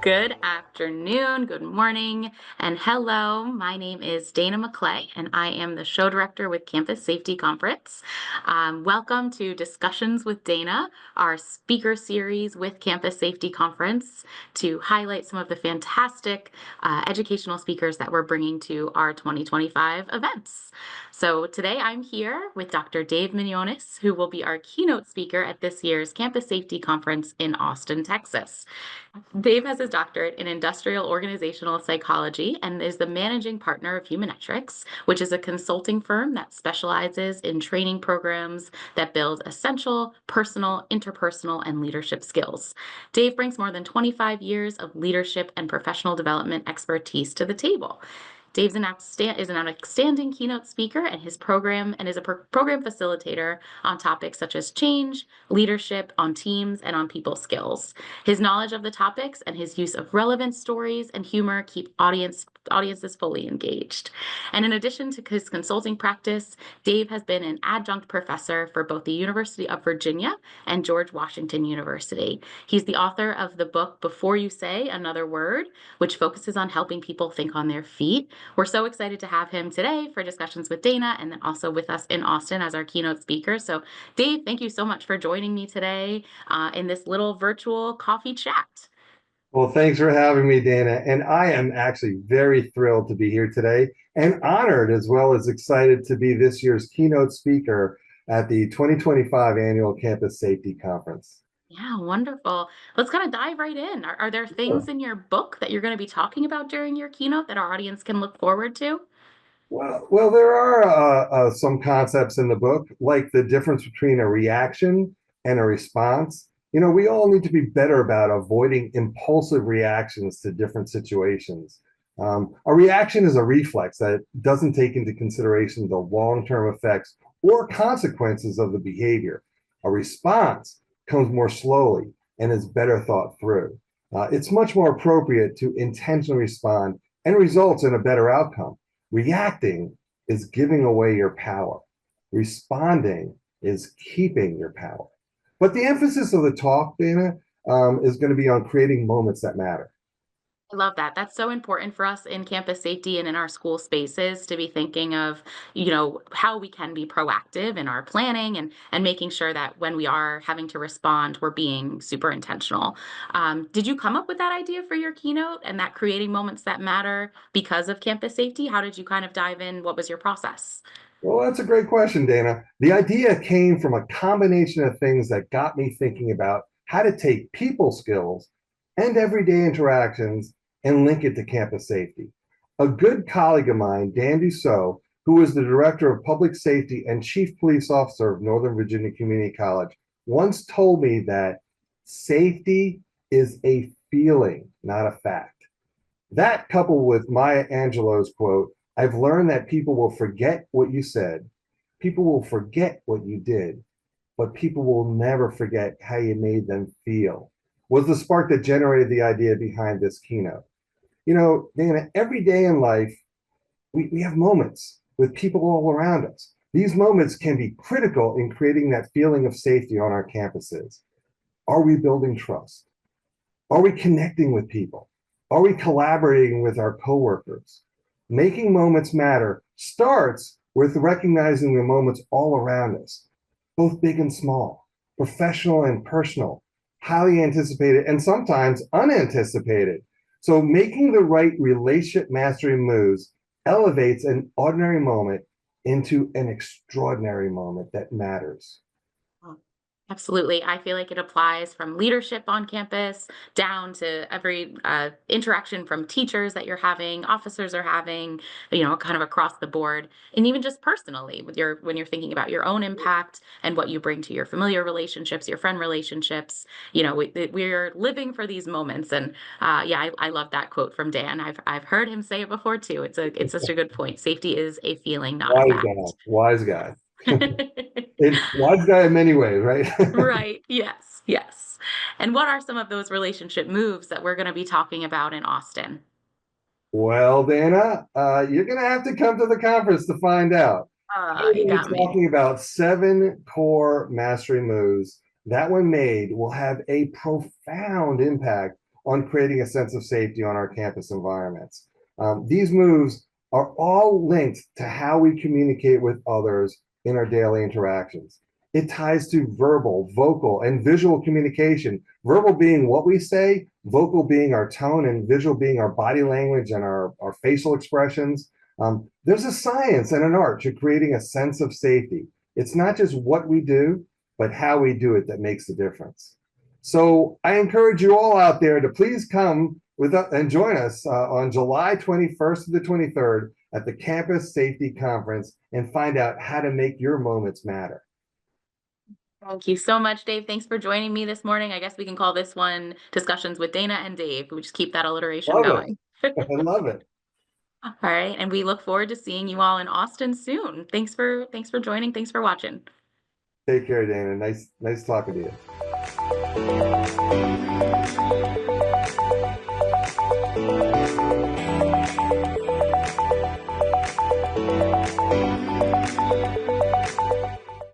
Good afternoon, good morning, and hello. My name is Dana McClay, and I am the show director with Campus Safety Conference. Welcome to Discussions with Dana, our speaker series with Campus Safety Conference to highlight some of the fantastic educational speakers that we're bringing to our 2025 events. So today I'm here with Dr. Dave Minionis, who will be our keynote speaker at this year's Campus Safety Conference in Austin, Texas. Dave has his doctorate in industrial organizational psychology and is the managing partner of Humanetrics, which is a consulting firm that specializes in training programs that build essential personal, interpersonal, and leadership skills. Dave brings more than 25 years of leadership and professional development expertise to the table. Dave is an outstanding keynote speaker and his program and is a program facilitator on topics such as change, leadership on teams, and on people skills. His knowledge of the topics and his use of relevant stories and humor keep audiences fully engaged. And in addition to his consulting practice, Dave has been an adjunct professor for both the University of Virginia and George Washington University. He's the author of the book Before You Say Another Word, which focuses on helping people think on their feet. We're so excited to have him today for Discussions with Dana and then also with us in Austin as our keynote speaker. So Dave, thank you so much for joining me today in this little virtual coffee chat. Well, thanks for having me, Dana. And I am actually very thrilled to be here today and honored as well as excited to be this year's keynote speaker at the 2025 Annual Campus Safety Conference. Yeah, wonderful. Let's kind of dive right in. Are there things Sure. in your book that you're going to be talking about during your keynote that our audience can look forward to? Well, there are some concepts in the book, like the difference between a reaction and a response. You know, we all need to be better about avoiding impulsive reactions to different situations. A reaction is a reflex that doesn't take into consideration the long-term effects or consequences of the behavior. A response comes more slowly and is better thought through. It's much more appropriate to intentionally respond and results in a better outcome. Reacting is giving away your power. Responding is keeping your power. But the emphasis of the talk, Dana, is going to be on creating moments that matter. I love that. That's so important for us in campus safety and in our school spaces to be thinking of, how we can be proactive in our planning and making sure that when we are having to respond, we're being super intentional. Did you come up with that idea for your keynote and that creating moments that matter because of campus safety? How did you kind of dive in? What was your process? Well, that's a great question, Dana. The idea came from a combination of things that got me thinking about how to take people skills and everyday interactions and link it to campus safety. A good colleague of mine, Dan Dussault, who is the director of public safety and chief police officer of Northern Virginia Community College, once told me that safety is a feeling, not a fact. That coupled with Maya Angelou's quote, I've learned that people will forget what you said, people will forget what you did, but people will never forget how you made them feel, was the spark that generated the idea behind this keynote. You know, Dana, every day in life, we have moments with people all around us. These moments can be critical in creating that feeling of safety on our campuses. Are we building trust? Are we connecting with people? Are we collaborating with our coworkers? Making moments matter starts with recognizing the moments all around us, both big and small, professional and personal, highly anticipated and sometimes unanticipated. So making the right relationship mastery moves elevates an ordinary moment into an extraordinary moment that matters. Absolutely. I feel like it applies from leadership on campus down to every interaction from teachers that you're having, officers are having, kind of across the board. And even just personally with when you're thinking about your own impact and what you bring to your familiar relationships, your friend relationships, we're living for these moments. And I love that quote from Dan. I've heard him say it before too. It's such a good point. Safety is a feeling, not a Wise fact. guy, wise guy. It's wise guy in many ways, right? Right. Yes. Yes. And what are some of those relationship moves that we're going to be talking about in Austin? Well, Dana, you're going to have to come to the conference to find out. I'm You going to got be me. talking about 7 core mastery moves that, when made, will have a profound impact on creating a sense of safety on our campus environments. These moves are all linked to how we communicate with others in our daily interactions. It ties to verbal, vocal, and visual communication. Verbal being what we say, vocal being our tone, and visual being our body language and our facial expressions. There's a science and an art to creating a sense of safety. It's not just what we do, but how we do it that makes the difference. So I encourage you all out there to please come with us and join us on July 21st to the 23rd at the Campus Safety Conference and find out how to make your moments matter. Thank you so much, Dave. Thanks for joining me this morning. I guess we can call this one Discussions with Dana and Dave. We just keep that alliteration Love it. going. I love it. All right, and we look forward to seeing you all in Austin soon. Thanks for joining. Thanks for watching. Take care, Dana. Nice talking to you.